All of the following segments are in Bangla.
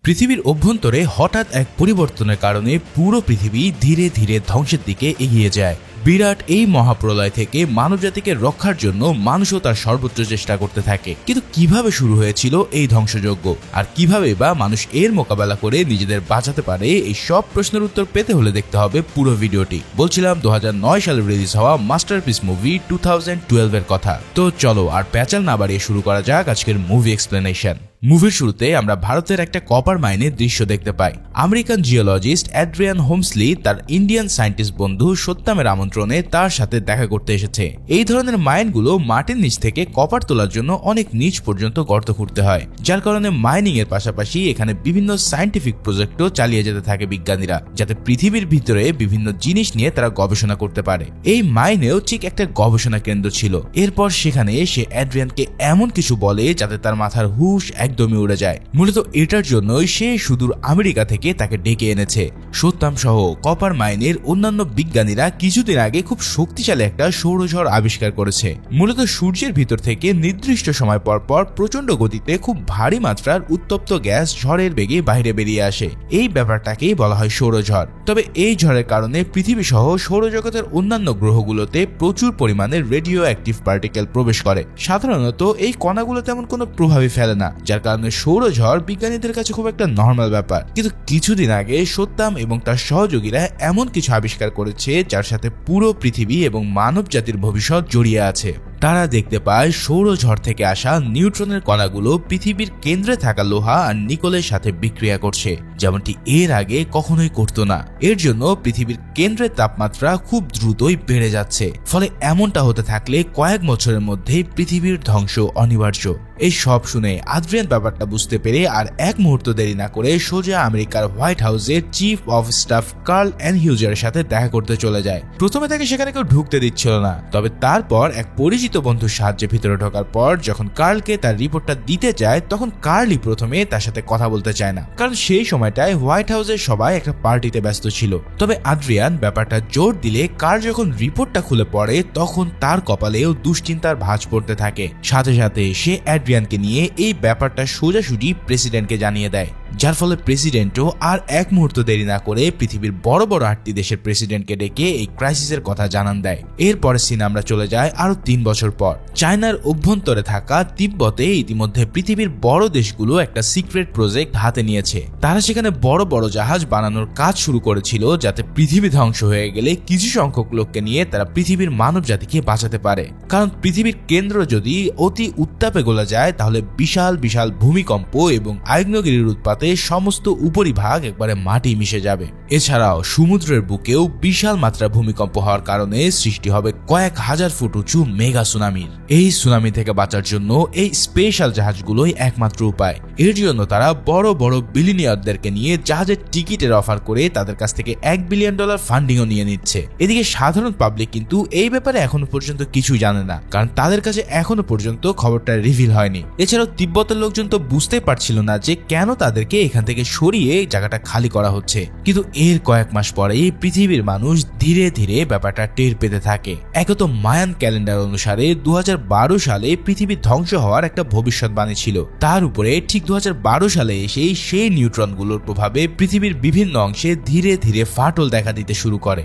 পৃথিবীর অভ্যন্তরে হঠাৎ এক পরিবর্তনের কারণে পুরো পৃথিবী ধীরে ধীরে ধ্বংসের দিকে এগিয়ে যায়। বিরাট এই মহাপ্রলয় থেকে মানবজাতিকে রক্ষার জন্য মানুষও তার সর্বোচ্চ চেষ্টা করতে থাকে। কিন্তু কিভাবে শুরু হয়েছিল এই ধ্বংসযজ্ঞ, আর কিভাবে বা মানুষ এর মোকাবেলা করে নিজেদের বাঁচাতে পারে, এই সব প্রশ্নের উত্তর পেতে হলে দেখতে হবে পুরো ভিডিওটি। বলছিলাম 2009 সালে রিলিজ হওয়া মাস্টারপিস মুভি 2012 এর কথা। তো চলো আর প্যাচাল না বাড়িয়ে শুরু করা যাক আজকের মুভি এক্সপ্লেনেশন। মুভির শুরুতে আমরা ভারতের একটা কপার মাইনের দৃশ্য দেখতে পাই। আমেরিকান জিওলজিস্ট অ্যাড্রিয়ান হোমসলি তার ইন্ডিয়ান সায়েন্টিস্ট বন্ধু সত্যামের আমন্ত্রণে তার সাথে দেখা করতে এসেছে। এই ধরনের মাইনগুলো মাটির নিচ থেকে কপার তোলার জন্য অনেক নিচ পর্যন্ত গর্ত খুঁড়তে হয়, যার কারণে মাইনিং এর পাশাপাশি এখানে বিভিন্ন সায়েন্টিফিক প্রজেক্টও চালিয়ে যেতে থাকে বিজ্ঞানীরা, যাতে পৃথিবীর ভিতরে বিভিন্ন জিনিস নিয়ে তারা গবেষণা করতে পারে। এই মাইনেও ঠিক একটা গবেষণা কেন্দ্র ছিল। এরপর সেখানে সে অ্যাড্রিয়ানকে এমন কিছু বলে যাতে তার মাথার হুশ একদমই উড়ে যায়। মূলত এটার জন্যই সে সুদূর আমেরিকা থেকে তাকে ডেকে এনেছে। সত্যাম সহ কপার মাইনের অন্যান্য বিজ্ঞানীরা কিছুদিন আগে খুব শক্তিশালী একটা সৌরঝড় আবিষ্কার করেছে। মূলত সূর্যের ভিতর থেকে নির্দিষ্ট সময় পর পর প্রচন্ড গতিতে খুব ভারী মাত্রার উত্তপ্ত গ্যাস ঝড়ের বেগে বাইরে বেরিয়ে আসে। এই ব্যাপারটাকেই বলা হয় সৌরঝড়। তবে এই ঝড়ের কারণে পৃথিবী সহ সৌরজগতের অন্যান্য গ্রহগুলোতে প্রচুর পরিমাণে রেডিও অ্যাক্টিভ পার্টিকেল প্রবেশ করে। সাধারণত এই কণাগুলো তেমন কোনো প্রভাবই ফেলে না, যার কারণে সৌরঝড় বিজ্ঞানীদের কাছে খুব একটা নর্মাল ব্যাপার। কিন্তু কিছুদিন আগে সত্যাম এবং তার সহযোগীরা এমন কিছু আবিষ্কার করেছে যার সাথে পুরো পৃথিবী এবং মানব জাতির ভবিষ্যৎ জড়িয়ে আছে। তারা দেখতে পায় সৌরঝড় থেকে আসা নিউট্রনের কণাগুলো পৃথিবীর কেন্দ্রে থাকা লোহা আর নিকলের সাথে বিক্রিয়া করছে, যেমনটি এর আগে কখনোই করতো না। এর জন্য পৃথিবীর কেন্দ্রের তাপমাত্রা খুব দ্রুতই বেড়ে যাচ্ছে। ফলে এমনটা হতে থাকলে কয়েক বছরের মধ্যেই পৃথিবীর ধ্বংস অনিবার্য। এই সব শুনে আদ্রিয়ান ব্যাপারটা বুঝতে পেরে আর এক মুহূর্ত দেরি না করে সোজা আমেরিকার হোয়াইট হাউসের চিফ অফ স্টাফ কার্ল এনহিউজারের সাথে দেখা করতে চলে যায়। প্রথমে তাকে সেখানে কেউ ঢুকতে দিচ্ছিল না, তবে তারপর এক পরিচিত বন্ধুর সাহায্যে ভিতরে ঢোকার পর যখন কার্লকে তার রিপোর্টটা দিতে যায়, তখন কার্লই প্রথমে তার সাথে কথা বলতে চায় না, কারণ সেই সময়টায় হোয়াইট হাউসের সবাই একটা পার্টিতে ব্যস্ত ছিল। তবে আদ্রিয়ান ব্যাপারটা জোর দিলে কার্ল যখন রিপোর্টটা খুলে পড়ে, তখন তার কপালেও দুশ্চিন্তার ভাঁজ পড়তে থাকে। সাথে সাথে সে অ্যাড্রিয়ানকে নিয়ে এই ব্যাপারটা সোজাসুজি প্রেসিডেন্টকে জানিয়ে দেয়, যার ফলে প্রেসিডেন্টও আর এক মুহূর্ত দেরি না করে পৃথিবীর বড় বড় 8টি দেশের প্রেসিডেন্টকে ডেকে এই ক্রাইসিসের কথা জানান দেয়। এরপরে সিন আমরা চলে যাই আরো 3 বছর পর। চায়নার অভ্যন্তরে থাকা তিব্বতে ইতিমধ্যে পৃথিবীর বড় দেশগুলো একটা সিক্রেট প্রজেক্ট হাতে নিয়েছে। তারা সেখানে বড় বড় জাহাজ বানানোর কাজ শুরু করেছিল, যাতে পৃথিবী ধ্বংস হয়ে গেলে কিছু সংখ্যক লোককে নিয়ে তারা পৃথিবীর মানব জাতিকে বাঁচাতে পারে। কারণ পৃথিবীর কেন্দ্র যদি অতি উত্তাপে গলে যায়, তাহলে বিশাল বিশাল ভূমিকম্প এবং আগ্নেয়গিরির উৎপাতে সমস্ত উপরিভাগ একবারে মাটি মিশে যাবে। এছাড়াও সমুদ্রের বুকেও বিশাল মাত্রার ভূমিকম্প হওয়ার কারণে সৃষ্টি হবে কয়েক হাজার ফুট উঁচু মেগা সুনামির। এই সুনামি থেকে বাঁচার জন্য এই স্পেশাল জাহাজগুলোই একমাত্র উপায়। এর জন্য তারা বড় বড় বিলিয়নিয়ারদেরকে নিয়ে জাহাজের টিকিটের অফার করে তাদের কাছ থেকে $1 বিলিয়ন ফান্ডিংও নিয়ে নিচ্ছে। এদিকে সাধারণ পাবলিক কিন্তু এই ব্যাপারে এখনো পর্যন্ত কিছুই জানে না, কারণ তাদের কাছে এখনো পর্যন্ত খবরটা রিভিল হয়নি। এছাড়াও তিব্বতের লোকজন তো বুঝতে পারছিল না যে কেন তাদেরকে এখান থেকে সরিয়ে জায়গাটা খালি করা হচ্ছে। কিন্তু এর কয়েক মাস পরেই পৃথিবীর মানুষ ধীরে ধীরে ব্যাপারটা টের পেতে থাকে। একত মায়ান ক্যালেন্ডার অনুসারে 2012 সালে পৃথিবী ধ্বংস হওয়ার একটা ভবিষ্যৎবাণী ছিল। তার উপরে ঠিক 2012 সালে এসেই সেই নিউট্রনগুলোর প্রভাবে পৃথিবীর বিভিন্ন অংশে ধীরে ধীরে ফাটল দেখা দিতে শুরু করে।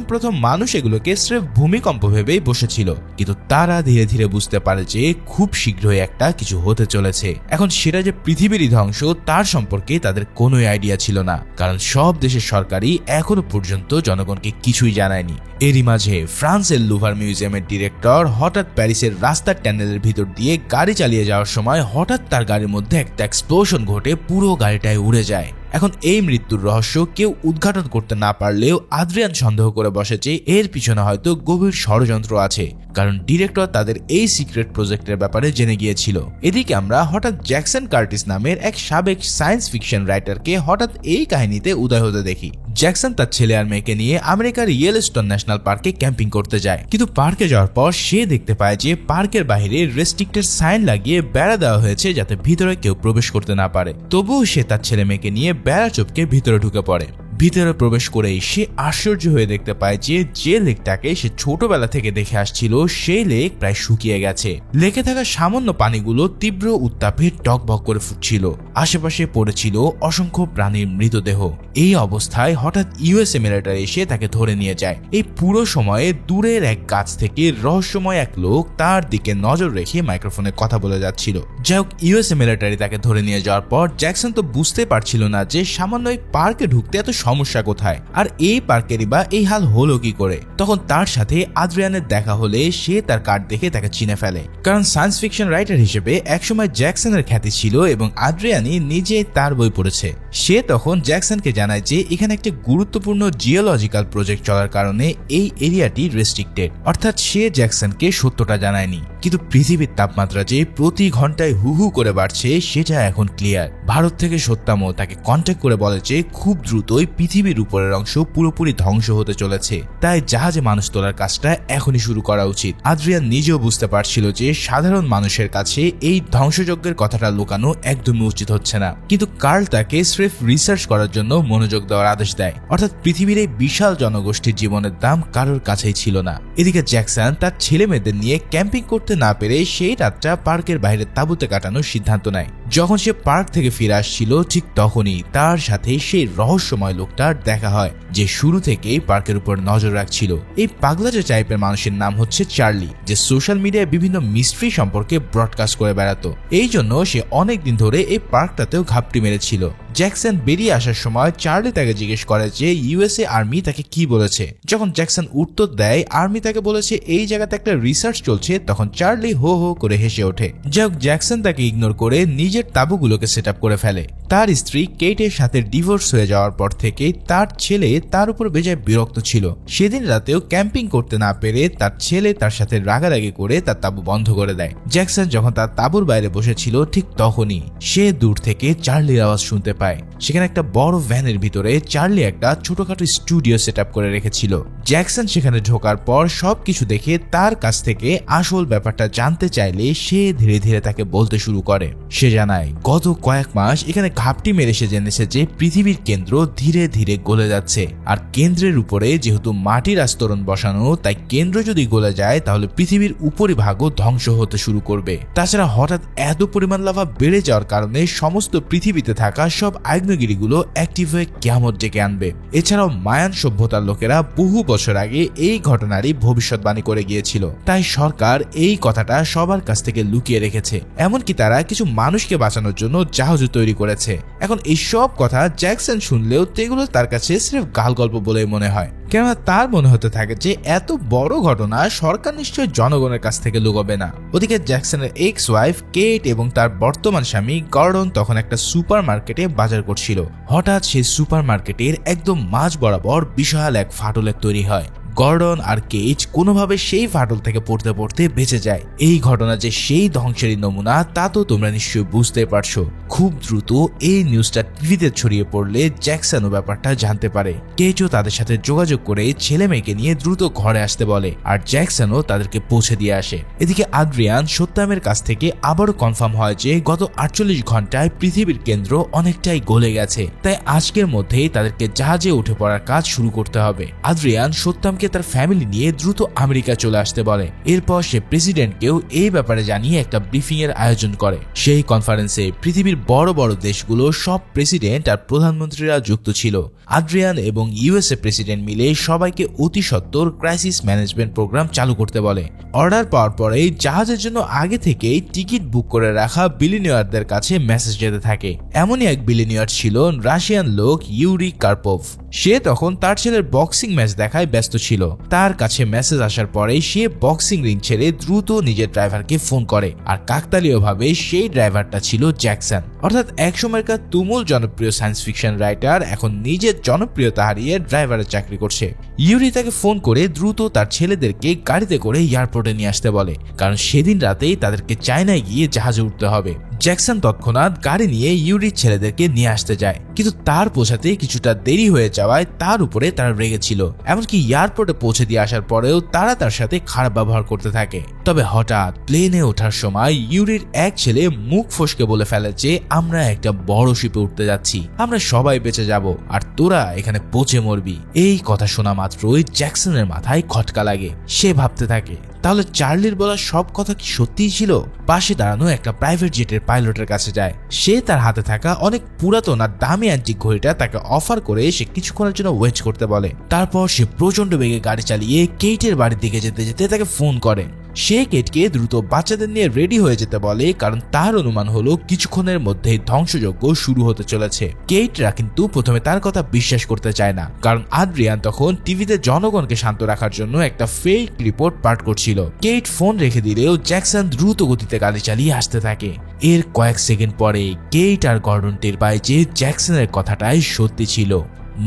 প্রথম মানুষ এগুলোকে স্রেফ ভূমিকম্প ভেবেই বসেছিল, কিন্তু তারা ধীরে ধীরে বুঝতে পারে যে খুব শীঘ্রই একটা কিছু হতে চলেছে। এখন সেটা যে পৃথিবীরই ধ্বংস তার সম্পর্কে তাদের কোনো আইডিয়া ছিল না, কারণ সব দেশের সরকারই এখনো পর্যন্ত জনগণকে কিছুই জানায়নি। এরই মাঝে ফ্রান্সের লুভার মিউজিয়ামের ডিরেক্টর হঠাৎ প্যারিসের রাস্তার টানেলের ভিতর দিয়ে গাড়ি চালিয়ে যাওয়ার সময় হঠাৎ তার গাড়ির মধ্যে একটা এক্সপ্লোশন ঘটে পুরো গাড়িটাই উড়ে যায়। এখন এই মৃত্যুর রহস্য কেউ উদ্ঘাটন করতে না পারলেও আদ্রিয়ান সন্দেহ করে বসেছে এর পিছনে হয়তো গভীর ষড়যন্ত্র আছে, কারণ ডিরেক্টর তাদের এই সিক্রেট প্রজেক্টের ব্যাপারে জেনে গিয়েছিল। এদিকে আমরা হঠাৎ জ্যাকসন কার্টিস নামের এক সাবেক সায়েন্স ফিকশন রাইটারকে হঠাৎ এই কাহিনীতে উদয় হতে দেখি। জ্যাকসন তার ছেলে আর মেয়েকে নিয়ে আমেরিকার ইয়েলোস্টোন ন্যাশনাল পার্কে ক্যাম্পিং করতে যায়, কিন্তু পার্কে যাওয়ার পর সে দেখতে পায় যে পার্কের বাইরে রেস্ট্রিক্টেড সাইন লাগিয়ে বেড়া দেওয়া হয়েছে যাতে ভিতরে কেউ প্রবেশ করতে না পারে। তবুও সে তার ছেলে মেয়েকে নিয়ে বেড়া চোপকে ভিতরে ঢুকে পড়ে। ভিতরে প্রবেশ করে সে আশ্চর্য হয়ে দেখতে পায় যে লেকটাকে সে ছোটবেলা থেকে দেখে আসছিল সেই লেক প্রায় শুকিয়ে গেছে। লেকে থাকা সামান্য পানিগুলো তীব্র উত্তাপে টকবক করে ফুটছিল। আশেপাশে পড়েছিল অসংখ্য প্রাণীর মৃতদেহ। এই অবস্থায় হঠাৎ ইউএসএ মিলিটারি এসে তাকে ধরে নিয়ে যায়। এই পুরো সময়ে দূরের এক গাছ থেকে রহস্যময় এক লোক তার দিকে নজর রেখে মাইক্রোফোনে কথা বলে যাচ্ছিল। যাই হোক, ইউএসএ মিলিটারি তাকে ধরে নিয়ে যাওয়ার পর জ্যাকসন তো বুঝতে পারছিল না যে সামান্য এই পার্কে ঢুকতে এত সমস্যা কোথায়, আর এই পার্কেরই বা এই হাল হলো কি করে। তখন তার সাথে আদ্রিয়ানের দেখা হলে সে তার কার্ড দেখে তাকে চিনে ফেলে, কারণ সায়েন্স ফিকশন রাইটার হিসেবে একসময় জ্যাকসনের খ্যাতি ছিল এবং আদ্রিয়ানি নিজে তার বই পড়েছে। সে তখন জ্যাকসনকে জানায় যে এখানে একটি গুরুত্বপূর্ণ জিওলজিক্যাল প্রজেক্ট চলার কারণে এই এরিয়াটি রেস্ট্রিক্টেড। অর্থাৎ সে জ্যাকসনকে সত্যটা জানায়নি, কিন্তু পৃথিবীর তাপমাত্রা যে প্রতি ঘন্টায় হু হু করে বাড়ছে সেটা এখন ক্লিয়ার। ভারত থেকে সত্যামও তাকে কন্ট্যাক্ট করে বলে যে খুব দ্রুতই পৃথিবীর উপরের অংশ পুরোপুরি ধ্বংস হতে চলেছে, তাই জাহাজে মানুষ তোলার কাজটা এখনই শুরু করা উচিত। আদ্রিয়ান নিজেও বুঝতে পারছিল যে সাধারণ মানুষের কাছে এই ধ্বংসযজ্ঞের কথাটা লুকানো একদমই উচিত হচ্ছে না, কিন্তু কার্ল তাকে স্রেফ রিসার্চ করার জন্য মনোযোগ দেওয়ার আদেশ দেয়। অর্থাৎ পৃথিবীর এই বিশাল জনগোষ্ঠীর জীবনের দাম কারোর কাছেই ছিল না। এদিকে জ্যাকসন তার ছেলে মেয়েদের নিয়ে ক্যাম্পিং করতে না পেরে সেই রাতটা পার্কের বাইরে তাঁবুতে কাটানোর সিদ্ধান্ত নেয়। যখন সে পার্ক থেকে ফিরে আসছিল ঠিক তখনই তার সাথে সেই রহস্যময় লোকটার দেখা হয় যে শুরু থেকেই পার্কের উপর নজর রাখছিল। এই পাগলাজে টাইপের মানুষের নাম হচ্ছে চার্লি, যে সোশ্যাল মিডিয়ায় বিভিন্ন মিস্ট্রি সম্পর্কে ব্রডকাস্ট করে বেড়াতো। এই জন্য সে অনেকদিন ধরে এই পার্কটাতেও ঘাপটি মেরেছিল। জ্যাকসন বেরিয়ে আসার সময় চার্লি তাকে জিজ্ঞেস করে যে ইউএসএ আর্মি তাকে কি বলেছে। যখন জ্যাকসন উত্তর দেয় আর্মি তাকে বলেছে এই জায়গাতে একটা রিসার্চ চলছে, তখন চার্লি হো হো করে হেসে ওঠে। যাই হোক, জ্যাকসন তাকে ইগনোর করে নিজের তাঁবুগুলোকে সেট আপ করে ফেলে। তার স্ত্রী কেটের সাথে ডিভোর্স হয়ে যাওয়ার পর থেকে তার ছেলে তার উপর বেজায় বিরক্ত ছিল। সেদিন রাতেও ক্যাম্পিং করতে না পেরে তার ছেলে তার সাথে রাগারাগি করে তার তাঁবু বন্ধ করে দেয়। জ্যাকসন যখন তার তাঁবুর বাইরে বসেছিল ঠিক তখনই সে দূর থেকে চার্লির আওয়াজ শুনতে পায়। সেখানে একটা বড় ভ্যানের ভিতরে চার্লি একটা ছোটখাটো স্টুডিও সেট আপ করে রেখেছিল। জ্যাকসন সেখানে ঢোকার পর সবকিছু দেখে তার কাছ থেকে আসল ব্যাপারটা জানতে চাইলে সে ধীরে ধীরে তাকে বলতে শুরু করে। সে জানায় গত কয়েক মাস এখানে ঘাপটি মেরে সে জেনেছে যে পৃথিবীর কেন্দ্র ধীরে ধীরে গলে যাচ্ছে, আর কেন্দ্রের উপরে যেহেতু মাটির আস্তরণ বসানো, তাই কেন্দ্র যদি গলে যায় তাহলে পৃথিবীর উপরিভাগও ধ্বংস হতে শুরু করবে। তাছাড়া হঠাৎ এত পরিমাণ লাভা বেড়ে যাওয়ার কারণে সমস্ত পৃথিবীতে থাকা সব আগ্নেয়গিরিগুলো অ্যাক্টিভ হয়ে কিয়ামত ডেকে আনবে। এছাড়াও মায়ান সভ্যতার লোকেরা বহু বছর আগে এই ঘটনারই ভবিষ্যৎবাণী করে গিয়েছিল, তাই সরকার এই কথাটা সবার কাছ থেকে লুকিয়ে রেখেছে। এমনকি তারা কিছু মানুষকে বাঁচানোর জন্য জাহাজও তৈরি করেছে। এখন এই সব কথা জ্যাকসন শুনলেও সেগুলো তার কাছে সির্ফ গাল গল্প বলেই মনে হয়, কেননা তার মনে হতে থাকে যে এত বড় ঘটনা সরকার নিশ্চয় জনগণের কাছ থেকে লুকাবে না। ওদিকে জ্যাকসনের এক্স ওয়াইফ কেট এবং তার বর্তমান স্বামী গর্ডন তখন একটা সুপার মার্কেটে বাজার করছিল। হঠাৎ সেই সুপার মার্কেটের একদম মাঝ বরাবর বিশাল এক ফাটলের তৈরি হয়। গর্ডন আর কেট কোনোভাবে সেই ফাটল থেকে পড়তে পড়তে বেঁচে যায়। এই ঘটনা যে সেই ধ্বংসেরই নমুনা তা তো তোমরা নিশ্চয়ই বুঝতে পারছো। খুব দ্রুত এই নিউজটা টিভিতে ছড়িয়ে পড়লে জ্যাকসনও ব্যাপারটা জানতে পারে। কেটও তাদের সাথে যোগাযোগ করে ছেলে মেয়েকে নিয়ে দ্রুত ঘরে আসতে বলে, আর জ্যাকসনও তাদেরকে পৌঁছে দিয়ে আসে। এদিকে আদ্রিয়ান সত্যামের কাছ থেকে আবারও কনফার্ম হয় যে গত 48 ঘন্টায় পৃথিবীর কেন্দ্র অনেকটাই গলে গেছে, তাই আজকের মধ্যেই তাদেরকে জাহাজে উঠে পড়ার কাজ শুরু করতে হবে। আদ্রিয়ান সত্যামকে তার ফ্যামিলি নিয়ে দ্রুত আমেরিকা চলে আসতে বলে। এরপর সে প্রেসিডেন্টকেও এই ব্যাপারে জানিয়ে একটা ব্রিফিং এর আয়োজন করে। সেই কনফারেন্সে পৃথিবীর বড় বড় দেশগুলো সব প্রেসিডেন্ট আর প্রধানমন্ত্রীরা যুক্ত ছিল। আদ্রিয়ান এবং ইউএসএ প্রেসিডেন্ট মিলে সবাইকে অতি সত্বর ক্রাইসিস ম্যানেজমেন্ট প্রোগ্রাম চালু করতে বলে। অর্ডার পাওয়ার পরেই জাহাজের জন্য আগে থেকেই টিকিট বুক করে রাখা বিলিনিয়ারদের কাছে মেসেজ যেতে থাকে। এমনই এক বিলিনিয়ার ছিল রাশিয়ান লোক ইউরি কার্পভ। সে তখন তার ছেলের বক্সিং ম্যাচ দেখায় ব্যস্ত ছিল। তার কাছে মেসেজ আসার পরে সে বক্সিং রিং ছেড়ে দ্রুত নিজের ড্রাইভারকে ফোন করে, আর কাকতালীয়ভাবে সেই ড্রাইভারটা ছিল জ্যাকসন। অর্থাৎ একসময়কার তুমুল জনপ্রিয় সায়েন্স ফিকশন রাইটার এখন নিজের জনপ্রিয়তা হারিয়ে ড্রাইভারের চাকরি করছে। ইউরি তাকে ফোন করে দ্রুত তার ছেলেদেরকে গাড়িতে করে এয়ারপোর্টে নিয়ে আসতে বলে, কারণ সেদিন রাতেই তাদেরকে চায়নায় গিয়ে জাহাজে উঠতে হবে। জ্যাকসন তৎক্ষণাৎ গাড়ি নিয়ে ইউরির ছেলেদেরকে নিয়ে আসতে যায়, কিন্তু তার পৌঁছাতে কিছুটা দেরি হয়ে যাওয়ায় তার উপরে তারা রেগেছিল। এমনকি এয়ারপোর্ট এয়ারপোর্টে পৌঁছে দিয়ে আসার পরেও তারা তার সাথে খারাপ ব্যবহার করতে থাকে। তবে হঠাৎ প্লেনে ওঠার সময় ইউরির এক ছেলে মুখ ফসকে বলে ফেলে যে আমরা একটা বড় শিপে উঠতে যাচ্ছি, আমরা সবাই বেঁচে যাব আর তোরা এখানে পচে মরবি। এই কথা শোনা মাত্রই জ্যাকসনের মাথায় খটকা লাগে। সে ভাবতে থাকে তাহলে চার্লির বলা সব কথা কি সত্যিই ছিল? পাশে দাঁড়ানো একটা প্রাইভেট জেটের পাইলটের কাছে যায়। সে তার হাতে থাকা অনেক পুরাতন আর দামি অ্যান্টিক ঘড়িটা তাকে অফার করে সে কিছুক্ষণের জন্য ওয়েট করতে বলে। তারপর সে প্রচন্ড বেগে গাড়ি চালিয়ে কেইটের বাড়ির দিকে যেতে যেতে তাকে ফোন করে। সে কেটকে দ্রুত বাচ্চাদের নিয়ে রেডি হয়ে যেতে বলে, কারণ তার অনুমান হলো কিছুক্ষণের মধ্যেই ধ্বংসযজ্ঞ শুরু হতে চলেছে। কেইটরা কিন্তু প্রথমে তার কথা বিশ্বাস করতে চায় না, কারণ আদ্রিয়ান তখন টিভিতে জনগণকে শান্ত রাখার জন্য একটা ফেক রিপোর্ট পাঠ করছিল। কেইট ফোন রেখে দিলেও জ্যাকসন দ্রুত গতিতে গাড়ি চালিয়ে আসতে থাকে। এর কয়েক সেকেন্ড পরে কেইট আর গর্ডন টের পায় যে জ্যাকসনের কথাটাই সত্যি ছিল।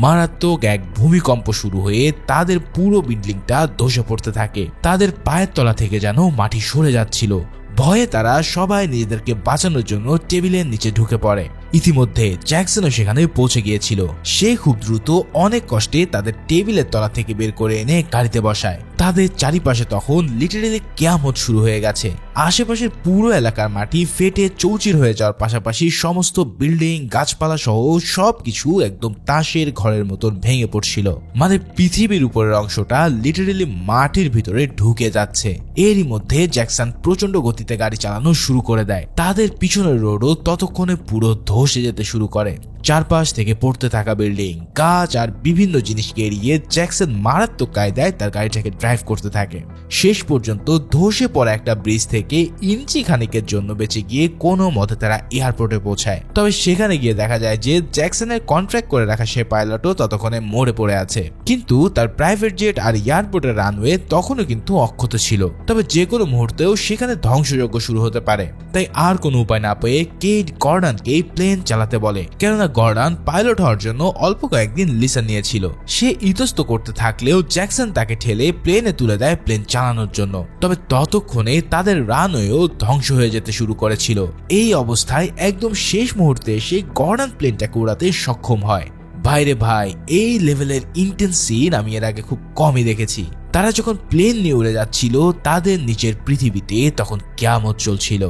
মারাত্মক এক ভূমিকম্প শুরু হয়ে তাদের পুরো বিল্ডিংটা ধসে পড়তে থাকে। তাদের পায়ের তলা থেকে যেন মাটি সরে যাচ্ছিল। ভয়ে তারা সবাই নিজেদেরকে বাঁচানোর জন্য টেবিলের নিচে ঢুকে পড়ে। ইতিমধ্যে জ্যাকসনও সেখানে পৌঁছে গিয়েছিল। সে খুব দ্রুত অনেক কষ্টে তাদের টেবিলের তলা থেকে বের করে এনে গাড়িতে বসায়। তাদের চারিপাশে তখন লিটারেলি কিয়ামত শুরু হয়ে গেছে। আশেপাশের পুরো এলাকার মাটি ফেটে চৌচির হয়ে যাওয়ার পাশাপাশি সমস্ত বিল্ডিং, গাছপালা সহ সবকিছু একদম তাসের ঘরের মতন ভেঙে পড়ছিল। মানে পৃথিবীর উপরের অংশটা লিটারেলি মাটির ভিতরে ঢুকে যাচ্ছে। এরই মধ্যে জ্যাকসন প্রচন্ড গতিতে গাড়ি চালানো শুরু করে দেয়। তাদের পিছনের রোডও ততক্ষণে পুরো ধসে যেতে শুরু করে। চারপাশ থেকে পড়তে থাকা বিল্ডিং, গাছ আর বিভিন্ন জিনিসকে এড়িয়ে জ্যাকসন মারাত্মক কায়দায় তার গাড়িটাকে ড্রাইভ করতে থাকে। শেষ পর্যন্ত ধসে পড়া একটা ব্রিজ থেকে ইঞ্চি খানিকের জন্য বেঁচে গিয়ে কোনো মতে তারা এয়ারপোর্টে পৌঁছায়। তবে সেখানে গিয়ে দেখা যায় যে জ্যাকসনের কন্ট্রাক্ট করে রাখা সে পাইলটও ততক্ষণে মরে পড়ে আছে, কিন্তু তার প্রাইভেট জেট আর এয়ারপোর্টের রানওয়ে তখনও কিন্তু অক্ষত ছিল। তবে যে কোনো মুহূর্তেও সেখানে ধ্বংসযজ্ঞ শুরু হতে পারে। তাই আর কোনো উপায় না পেয়ে কেইট গর্ডনকে প্লেন চালাতে বলে, কেননা গর্ডন পাইলট হওয়ার জন্য অল্প কয়েকদিন লিসেন নিয়েছিল। সে ইতস্ত করতে থাকলেও জ্যাকসন তাকে ঠেলে প্লেনে তুলে দেয় প্লেন চালানোর জন্য। তবে ততক্ষণে তাদের রানওয়েও ধ্বংস হয়ে যেতে শুরু করেছিল। এই অবস্থায় একদম শেষ মুহূর্তে এসে গর্ডন প্লেনটাকে উড়াতে সক্ষম হয়। ভাইরে ভাই, এই লেভেলের ইন্টেন্স সিন আমি এর আগে খুব কমই দেখেছি। তারা যখন প্লেন নিয়ে উড়ে যাচ্ছিল তাদের নিচের পৃথিবীতে তখন কিয়ামত চলছিল।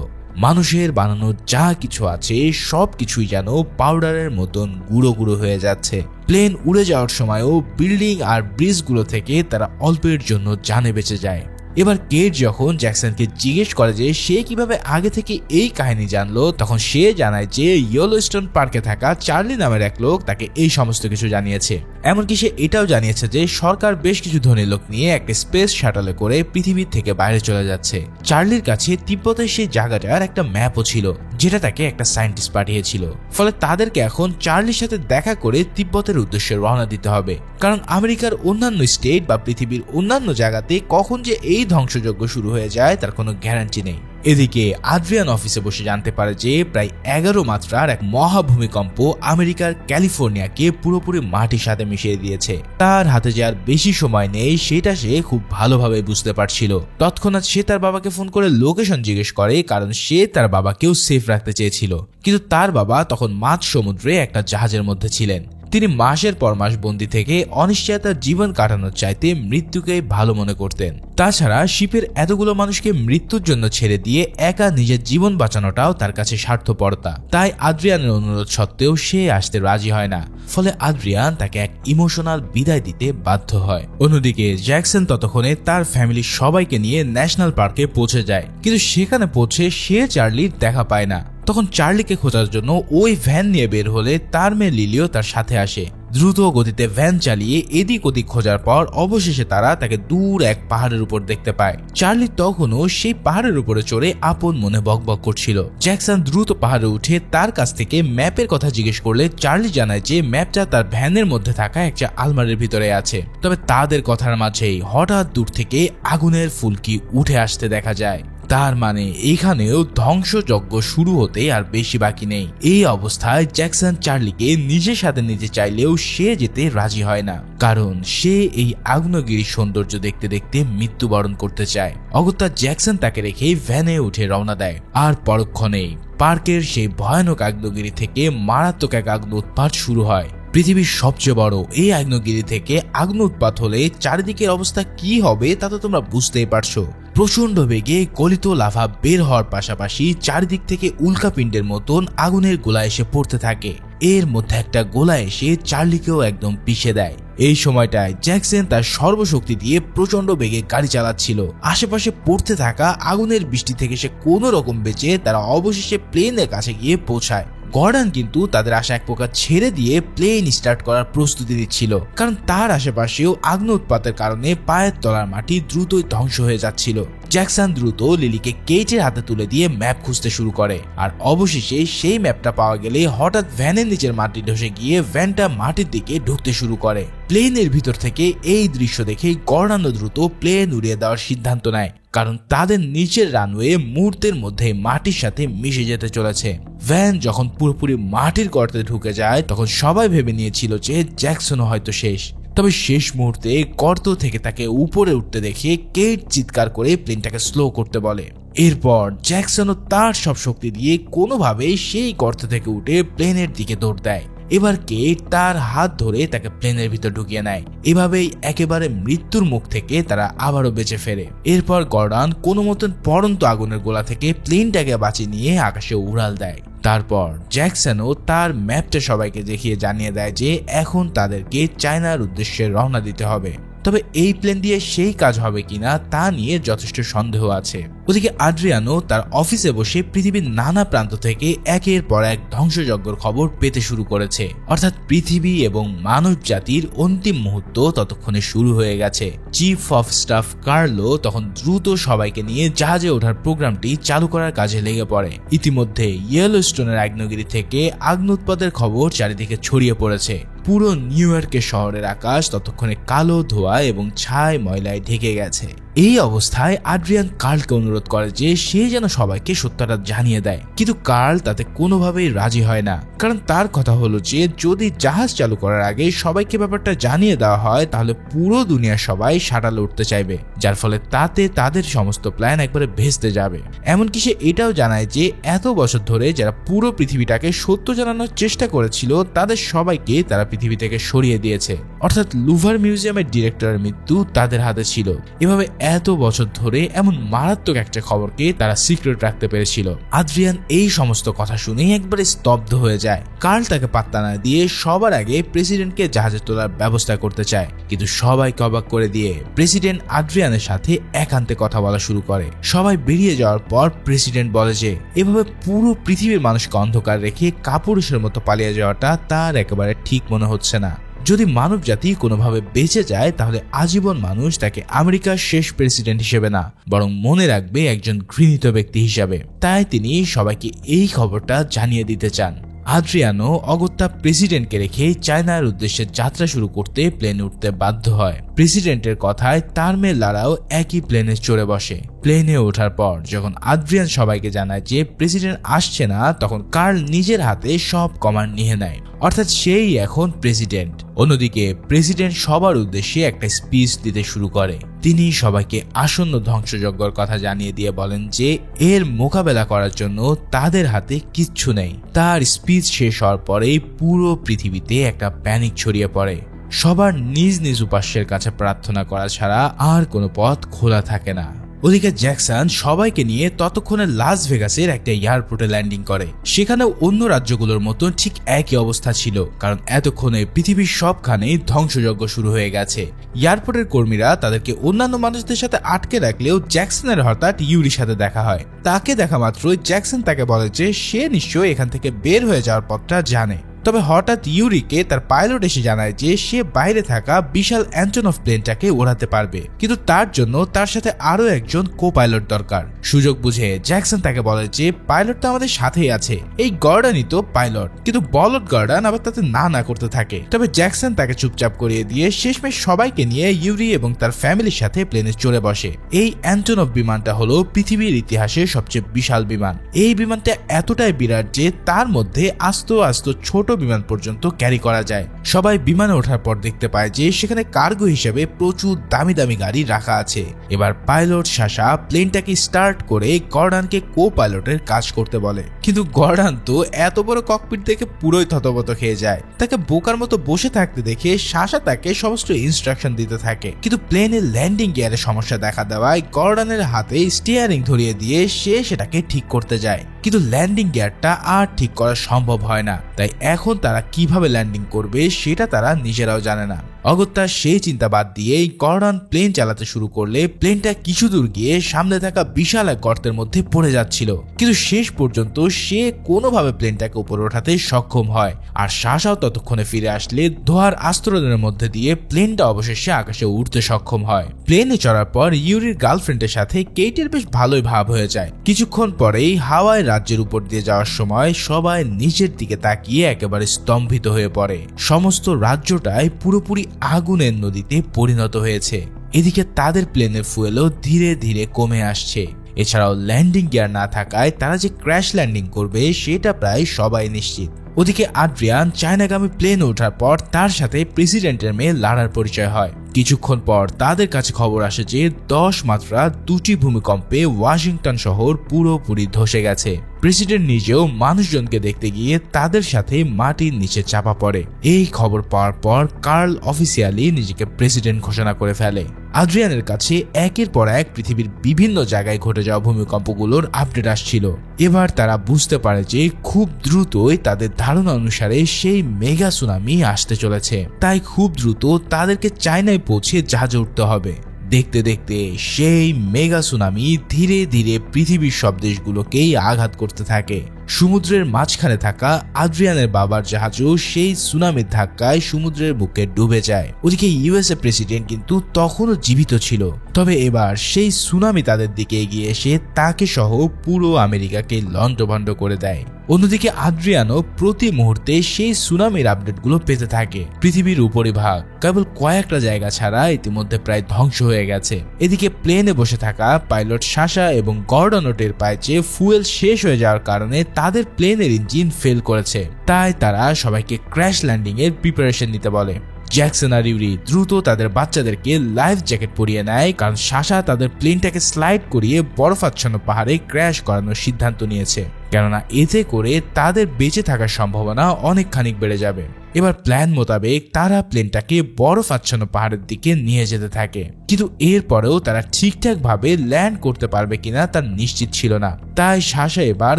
মানুষের বানানো যা কিছু আছে সবকিছুই যেন পাউডারের মতন গুঁড়ো গুঁড়ো হয়ে যাচ্ছে। প্লেন উড়ে যাওয়ার সময়ও বিল্ডিং আর ব্রিজগুলো থেকে তারা অল্পের জন্য জানে বেঁচে যায়। এবার কেট যখন জ্যাকসনকে জিজ্ঞেস করে যে সে কিভাবে আগে থেকে এই কাহিনী জানলো, তখন সে জানায় যে ইয়েলোস্টোন পার্কে থাকা চার্লি নামের এক লোক তাকে এই সমস্ত কিছু জানিয়েছে। এমনকি সে এটাও জানিয়েছে যে সরকার বেশ কিছু ধনী লোক নিয়ে একটা স্পেস শাটলে করে পৃথিবীর থেকে বাইরে চলে যাচ্ছে। চার্লির কাছে তিব্বতের সেই জায়গাটার একটা ম্যাপও ছিল, যেটা তাকে একটা সায়েন্টিস্ট পাঠিয়েছিল। ফলে তাদেরকে এখন চার্লির সাথে দেখা করে তিব্বতের উদ্দেশ্যে রওনা দিতে হবে, কারণ আমেরিকার অন্যান্য স্টেট বা পৃথিবীর অন্যান্য জায়গাতে কখন যে এই ধ্বংসযজ্ঞ শুরু হয়ে যায় তার কোনো গ্যারান্টি নেই। এদিকে আদ্রিয়ান অফিসে বসে জানতে পারে যে প্রায় 11 মাত্রার এক মহাভূমিকম্প আমেরিকার ক্যালিফোর্নিয়াকে পুরোপুরি মাটির সাথে মিশিয়ে দিয়েছে। তার হাতে যে আর বেশি সময় নেই সেটা সে খুব ভালোভাবে বুঝতে পারছিল। তৎক্ষণাৎ সে তার বাবাকে ফোন করে লোকেশন জিজ্ঞেস করে, কারণ সে তার বাবাকেও সেফ রাখতে চেয়েছিল। কিন্তু তার বাবা তখন মাঝ সমুদ্রে একটা জাহাজের মধ্যে ছিলেন। তিনি মাসের পর মাস বন্দী থেকে অনিশ্চয়তার জীবন কাটানোর চাইতে মৃত্যুকে ভালো মনে করতেন। তাছাড়া শিপের এতগুলো মানুষকে মৃত্যুর জন্য ছেড়ে দিয়ে একা নিজের জীবন বাঁচানোটাও তার কাছে স্বার্থপরতা। তাই আদ্রিয়ানের অনুরোধ সত্ত্বেও সে আসতে রাজি হয় না। ফলে আদ্রিয়ান তাকে এক ইমোশনাল বিদায় দিতে বাধ্য হয়। অন্যদিকে জ্যাকসন ততক্ষণে তার ফ্যামিলির সবাইকে নিয়ে ন্যাশনাল পার্কে পৌঁছে যায়, কিন্তু সেখানে পৌঁছে সে চার্লির দেখা পায় না। তখন চার্লিকে খোঁজার জন্য ওই ভ্যান নিয়ে বের হলে তার মেয়ে লিলিও তার সাথে আসে। দ্রুত গতিতে ভ্যান চালিয়ে এদিক ওদিক খোঁজার পর অবশেষে তারা তাকে দূর এক পাহাড়ের উপর দেখতে পায়। চার্লি তখনও সেই পাহাড়ের উপরে চড়ে আপন মনে বকবক করছিল। জ্যাকসন দ্রুত পাহাড়ে উঠে তার কাছ থেকে ম্যাপের কথা জিজ্ঞেস করলে চার্লি জানায় যে ম্যাপটা তার ভ্যানের মধ্যে থাকা একটা আলমারির ভিতরে আছে। তবে তাদের কথার মাঝেই হঠাৎ দূর থেকে আগুনের ফুলকি উঠে আসতে দেখা যায়। তার মানে এখানেও ধ্বংসযজ্ঞ শুরু হতে আর বেশি বাকি নেই। এই অবস্থায় জ্যাকসন চার্লিকে নিজের সাথে নিতে চাইলেও সে যেতে রাজি হয় না, কারণ সে এই আগ্নেয়গিরির সৌন্দর্য দেখতে দেখতে মৃত্যুবরণ করতে চায়। অগত্যা জ্যাকসন তাকে রেখে ভ্যানে উঠে রওনা দেয়। আর পরক্ষণেই পার্কের সেই ভয়ানক আগ্নেয়গিরি থেকে মারাত্মক এক আগ্নেয় উৎপাত শুরু হয়। পৃথিবীর সবচেয়ে বড় এই আগ্নেয়গিরি থেকে আগুন উৎপাত হলে চারিদিকের অবস্থা কি হবে তা তো তোমরা বুঝতেই পারছো। প্রচন্ড বেগে গলিত লাভা বের হওয়ার পাশাপাশি চারিদিক থেকে উল্কাপিণ্ডের মতন আগুনের গোলা এসে পড়তে থাকে। এর মধ্যে একটা গোলা এসে চার্লিকেও একদম পিষে দেয়। এই সময়টায় জ্যাকসন তার সর্বশক্তি দিয়ে প্রচন্ড বেগে গাড়ি চালাচ্ছিল। আশেপাশে পড়তে থাকা আগুনের বৃষ্টি থেকে সে কোনো রকম বেঁচে তারা অবশেষে প্লেনের কাছে গিয়ে পৌঁছায়। গর্ডন কিন্তু তাদের আশা এক প্রকার ছেড়ে দিয়ে প্লেন স্টার্ট করার প্রস্তুতি নিচ্ছিল, কারণ তার আশেপাশেও আগ্ন উৎপাতের কারণে পায়ের তলার মাটি দ্রুতই ধ্বংস হয়ে যাচ্ছিল। জ্যাকসন দ্রুত লিলিকে কেইটের হাতে তুলে দিয়ে ম্যাপ খুঁজতে শুরু করে, আর অবশেষে সেই ম্যাপটা পাওয়া গেলে হঠাৎ ভ্যানের নিচের মাটি ধসে গিয়ে ভ্যানটা মাটির দিকে ঢুকতে শুরু করে। প্লেনের ভিতর থেকে এই দৃশ্য দেখে গর্ডন দ্রুত প্লেন উড়িয়ে দেওয়ার সিদ্ধান্ত নেয়, কারণ তাদের নিচের রানওয়ে মুহূর্তের মধ্যে মাটির সাথে মিশে যেতে চলেছে। ভ্যান যখন পুরোপুরি মাটির গর্তে ঢুকে যায় তখন সবাই ভেবে নিয়েছিল যে জ্যাকসনও হয়তো শেষ। তবে শেষ মুহূর্তে গর্ত থেকে তাকে উপরে উঠতে দেখে কেইট চিৎকার করে প্লেনটাকে স্লো করতে বলে। এরপর জ্যাকসনও তার সব শক্তি দিয়ে কোনোভাবেই সেই গর্ত থেকে উঠে প্লেনের দিকে দৌড় দেয়। এবার কেইট তার হাত ধরে তাকে প্লেনের ভিতর ঢুকিয়ে নেয়। এভাবেই একেবারে মৃত্যুর মুখ থেকে তারা আবারও বেঁচে ফেরে। এরপর গর্ডন কোনো মতন পড়ন্ত আগুনের গোলা থেকে প্লেনটাকে বাঁচিয়ে নিয়ে আকাশে উড়াল দেয়। তারপর জ্যাকসনও তার ম্যাপটা সবাইকে দেখিয়ে জানিয়ে দেয় যে এখন তাদেরকে চায়নার উদ্দেশ্যে রওনা দিতে হবে। তবে এই প্লেন দিয়ে সেই কাজ হবে কিনা তা নিয়ে যথেষ্ট সন্দেহ আছে। ওদিকে আদ্রিয়ানো তার অফিসে বসে পৃথিবীর নানা প্রান্ত থেকে একের পর এক ধ্বংসযজ্ঞের খবর পেতে শুরু করেছে। অর্থাৎ পৃথিবী এবং মানব জাতির অন্তিম মুহূর্ত ততক্ষণে শুরু হয়ে গেছে। চিফ অফ স্টাফ কার্লো তখন দ্রুত সবাইকে নিয়ে জাহাজে ওঠার প্রোগ্রামটি চালু করার কাজে লেগে পড়ে। ইতিমধ্যে ইয়েলোস্টোনের আগ্নেয়গিরি থেকে আগ্ন উৎপাতের খবর চারিদিকে ছড়িয়ে পড়েছে। পুরো নিউ ইয়র্কের শহরের আকাশ ততক্ষণে কালো ধোঁয়া এবং ছাই ময়লায় ঢেকে গেছে। এই অবস্থায় আদ্রিয়ান কার্লকে অনুরোধ করে যে সে যেন সবাইকে সত্যটা জানিয়ে দেয়, কিন্তু কার্ল তাতে কোনোভাবেই রাজি হয় না। কারণ তার কথা হলো যে যদি জাহাজ চালু করার আগে সবাইকে ব্যাপারটা জানিয়ে দেওয়া হয় তাহলে পুরো দুনিয়ার সবাই সাঁটালে উঠতে চাইবে, যার ফলে তাতে তাদের সমস্ত প্ল্যান একবারে ভেস্তে যাবে। এমনকি সে এটাও জানায় যে এত বছর ধরে যারা পুরো পৃথিবীটাকে সত্য জানানোর চেষ্টা করেছিল তাদের সবাইকে তারা পৃথিবী থেকে সরিয়ে দিয়েছে। অর্থাৎ লুভার মিউজিয়ামের ডিরেক্টরের মৃত্যু তাদের হাতে ছিল। এভাবে এত বছর ধরে এমন মারাত্মক একটা খবরকে তারা সিক্রেট রাখতে পেরেছিল। আদ্রিয়ান এই সমস্ত কথা শুনে একবারে স্তব্ধ হয়ে যায়। কার্ল তাকে পাত্তা না দিয়ে সবার আগে প্রেসিডেন্টকে জাহাজে তোলার ব্যবস্থা করতে চায়, কিন্তু সবাইকে অবাক করে দিয়ে প্রেসিডেন্ট আদ্রিয়ানের সাথে একান্তে কথা বলা শুরু করে। সবাই বেরিয়ে যাওয়ার পর প্রেসিডেন্ট বলে যে এভাবে পুরো পৃথিবীর মানুষকে অন্ধকার রেখে কাপুরুষের মতো পালিয়ে যাওয়াটা তার একেবারে ঠিক মনে হচ্ছে না। যদি মানব জাতি কোনোভাবে বেঁচে যায় তাহলে আজীবন মানুষ তাকে আমেরিকার শেষ প্রেসিডেন্ট হিসেবে না, বরং মনে রাখবে একজন ঘৃণিত ব্যক্তি হিসাবে। তাই তিনি সবাইকে এই খবরটা জানিয়ে দিতে চান। আদ্রিয়ানো অগত্যা প্রেসিডেন্টকে রেখে চায়নার উদ্দেশ্যে যাত্রা শুরু করতে প্লেনে উঠতে বাধ্য হয়। প্রেসিডেন্টের কথায় তার মেয়ে লারাও একই প্লেনে চড়ে বসে। প্লেনে ওঠার পর যখন আদ্রিয়ান সবাইকে জানায় যে প্রেসিডেন্ট আসছে না, তখন কার্ল নিজের হাতে সব কমান্ড নিয়ে নেয়, অর্থাৎ সেই এখন প্রেসিডেন্ট। অন্যদিকে প্রেসিডেন্ট সবার উদ্দেশ্যে একটা স্পিচ দিতে শুরু করে। তিনি সবাইকে আসন্ন ধ্বংসযজ্ঞের কথা জানিয়ে দিয়ে বলেন যে এর মোকাবেলা করার জন্য তাদের হাতে কিচ্ছু নেই। তার স্পিচ শেষ হওয়ার পরেই পুরো পৃথিবীতে একটা প্যানিক ছড়িয়ে পড়ে। সবার নিজ নিজ উপাস্যের কাছে প্রার্থনা করা ছাড়া আর কোনো পথ খোলা থাকে না। ওদিকে জ্যাকসন সবাইকে নিয়ে ততক্ষণে লাস ভেগাসের একটা এয়ারপোর্টে ল্যান্ডিং করে। সেখানেও অন্য রাজ্যগুলোর মতো ঠিক একই অবস্থা ছিল, কারণ এতক্ষণে পৃথিবীর সবখানে ধ্বংসযজ্ঞ শুরু হয়ে গেছে। এয়ারপোর্টের কর্মীরা তাদেরকে অন্যান্য মানুষদের সাথে আটকে রাখলেও জ্যাকসনের হঠাৎ ইউরির সাথে দেখা হয়। তাকে দেখা মাত্রই জ্যাকসন তাকে বলে যে সে নিশ্চয়ই এখান থেকে বের হয়ে যাওয়ার পথটা জানে। তবে হঠাৎ ইউরিকে তার পাইলট এসে জানায় যে সে বাইরে থাকা বিশাল অ্যান্টনভ প্লেনটাকে ওড়াতে পারবে, কিন্তু তার জন্য তার সাথে আরো একজন কো পাইলট দরকার। সুযোগ বুঝে জ্যাকসন তাকে বলে যে পাইলট তো আমাদের সাথেই আছে, এই গর্ডনই তো পাইলট। কিন্তু বলদ গর্ডন আবার তাতে না করতে থাকে। তবে জ্যাকসন তাকে চুপচাপ করিয়ে দিয়ে শেষমেশ সবাইকে নিয়ে ইউরি এবং তার ফ্যামিলির সাথে প্লেনে চড়ে বসে। এই অ্যান্টনভ বিমানটা হলো পৃথিবীর ইতিহাসে সবচেয়ে বিশাল বিমান। এই বিমানটা এতটাই বিরাট যে তার মধ্যে আস্ত আস্ত ছোট বিমান পর্যন্ত ক্যারি করা যায়। সবাই বিমানে ওঠার পর দেখতে পায় যে সেখানে কার্গো হিসেবে প্রচুর দামি দামি গাড়ি রাখা আছে। এবার পাইলট সাশা প্লেনটাকে স্টার্ট করে গর্ডনকে কো পাইলটের কাজ করতে বলে, কিন্তু গর্ডন তো এত বড় ককপিট দেখে পুরোই থতমত খেয়ে যায়। তাকে বোকার মতো বসে থাকতে দেখে সাশা তাকে সমস্ত ইনস্ট্রাকশন দিতে থাকে, কিন্তু প্লেনের ল্যান্ডিং গিয়ারে সমস্যা দেখা দেওয়ায় গর্ডনের হাতে স্টিয়ারিং ধরিয়ে দিয়ে সে সেটাকে ঠিক করতে যায়, কিন্তু ল্যান্ডিং গিয়ারটা আর ঠিক করা সম্ভব হয় না। তাই এখন তারা কিভাবে ল্যান্ডিং করবে সেটা তারা নিজেরাও জানে না। অগত্যা সেই চিন্তা বাদ দিয়ে গর্ডন প্লেন চালাতে শুরু করলে প্লেনটা কিছু দূর গিয়ে সামনে থাকা বিশাল এক গর্তের মধ্যে পড়ে যাচ্ছিল, কিন্তু শেষ পর্যন্ত সে কোনোভাবে প্লেনটাকে উপরে ওঠাতে সক্ষম হয়। আর সাশাও ততক্ষণে ফিরে আসলে ধোঁয়ার আস্তরণের মধ্যে দিয়ে প্লেনটা অবশেষে আকাশে উঠতে সক্ষম হয়। প্লেনে চড়ার পর ইউরির গার্লফ্রেন্ডের সাথে কেইটের বেশ ভালোই ভাব হয়ে যায়। কিছুক্ষণ পরেই হাওয়াই রাজ্যের উপর দিয়ে যাওয়ার সময় সবাই নিচের দিকে তাকিয়ে একেবারে স্তম্ভিত হয়ে পড়ে। সমস্ত রাজ্যটাই পুরোপুরি আগুনের নদীতে পরিণত হয়েছে। এদিকে তাদের প্লেনের ফুয়েলও ধীরে ধীরে কমে আসছে। এছাড়াও ল্যান্ডিং গিয়ার না থাকায় তারা যে ক্র্যাশ ল্যান্ডিং করবে সেটা প্রায় সবাই নিশ্চিত। ওদিকে আদ্রিয়ান চায়নাগামী প্লেনে ওঠার পর তার সাথে প্রেসিডেন্টের মেয়ে লারার পরিচয় হয়। কিছুক্ষণ পর তাদের কাছে খবর আসে যে 10 মাত্রা 2টি ভূমিকম্পে ওয়াশিংটন শহর পুরোপুরি ধসে গেছে। প্রেসিডেন্ট নিজেও মানুষজনকে দেখতে গিয়ে তাদের সাথে মাটির নিচে চাপা পড়ে। এই খবর পাওয়ার পর কার্ল অফিসিয়ালি নিজেকে প্রেসিডেন্ট ঘোষণা করে ফেলে। আদ্রিয়ানের কাছে একের পর এক পৃথিবীর বিভিন্ন জায়গায় ঘটে যাওয়া ভূমিকম্পগুলোর আপডেট আসছিল। এবার তারা বুঝতে পারে যে খুব দ্রুতই তাদের ধারণা অনুসারে সেই মেগা সুনামি আসতে চলেছে, তাই খুব দ্রুত তাদেরকে চায়নায় পৌঁছে জাহাজে উঠতে হবে। দেখতে দেখতে সেই মেগা সুনামি ধীরে ধীরে পৃথিবীর সব দেশগুলোকেই আঘাত করতে থাকে। সমুদ্রের মাঝখানে থাকা আদ্রিয়ানের বাবার জাহাজও সেই সুনামির ধাক্কায় সমুদ্রের বুকে ডুবে যায়। ওদিকে ইউএসএ প্রেসিডেন্ট কিন্তু তখনও জীবিত ছিল, তবে এবার সেই সুনামি তাদের দিকে এগিয়ে এসে তাকে সহ পুরো আমেরিকাকে লণ্ডভণ্ড করে দেয়। অন্যদিকে আদ্রিয়ানও প্রতি মুহূর্তে সেই সুনামির আপডেটগুলো পেতে থাকে। পৃথিবীর উপরিভাগ কেবল কয়েকটা জায়গা ছাড়া ইতিমধ্যে প্রায় ধ্বংস হয়ে গেছে। এদিকে প্লেনে বসে থাকা পাইলট সাশা এবং গর্ডনও টের পায় যে ফুয়েল শেষ হয়ে যাওয়ার কারণে তাদের প্লেনের ইঞ্জিন ফেল করেছে, তাই তারা সবাইকে ক্র্যাশ ল্যান্ডিং এর প্রিপারেশন নিতে বলে। জ্যাকসন আর ইউরি দ্রুত তাদের বাচ্চাদেরকে লাইফ জ্যাকেট পরিয়ে নেয়, কারণ সাশা তাদের প্লেনটাকে স্লাইড করিয়ে বরফাচ্ছন্ন পাহাড়ে ক্র্যাশ করানোর সিদ্ধান্ত নিয়েছে, কেননা এতে করে তাদের বেঁচে থাকার সম্ভাবনা অনেকখানি বেড়ে যাবে। এবার প্ল্যান মোতাবেক তারা প্লেনটাকে বরফাচ্ছন্ন পাহাড়ের দিকে নিয়ে যেতে থাকে, কিন্তু এরপরেও তারা ঠিকঠাক ভাবে ল্যান্ড করতে পারবে কিনা তা নিশ্চিত ছিল না। তাই সাশা এবার